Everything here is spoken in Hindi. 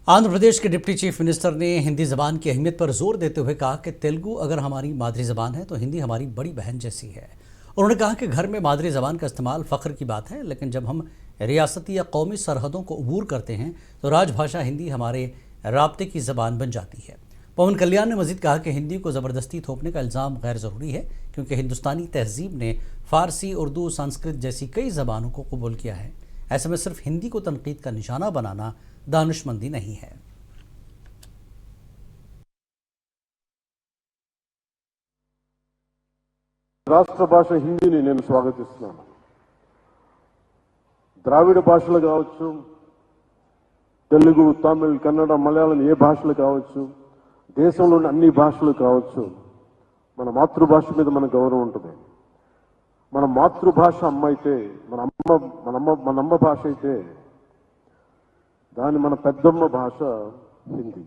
आंध्र प्रदेश के डिप्टी चीफ मिनिस्टर ने हिंदी ज़बान की अहमियत पर जोर देते हुए कहा कि तेलुगु अगर हमारी मादरी ज़बान है तो हिंदी हमारी बड़ी बहन जैसी है। उन्होंने कहा कि घर में मादरी ज़बान का इस्तेमाल फ़ख्र की बात है, लेकिन जब हम रियासती या कौमी सरहदों को अबूर करते हैं तो राजभाषा हिंदी हमारे राब्ते की ज़बान बन जाती है। पवन कल्याण ने मजीद कहा कि हिंदी को ज़बरदस्ती थोपने का इल्ज़ाम गैर ज़रूरी है, क्योंकि हिंदुस्तानी तहजीब ने फ़ारसी, उर्दू, संस्कृत जैसी कई ज़बानों को कबूल किया है। ऐसे में सिर्फ हिंदी को तनकीद का निशाना बनाना दानिशमंदी नहीं है। రాష్ట్ర భాష హిందీని నేను స్వాగతిస్తున్నాను. ద్రావిడ భాషలు కావచ్చు, తెలుగు, తమిళ్, కన్నడ, మలయాళం ఏ భాషలు కావచ్చు, దేశంలోని అన్ని భాషలు కావచ్చు, మన మాతృభాష మీద మన గౌరవం ఉంటుంది. మన మాతృభాష అమ్మ అయితే, మన అమ్మ భాష అయితే, దాని మన పెద్దమ్మ భాష హిందీ.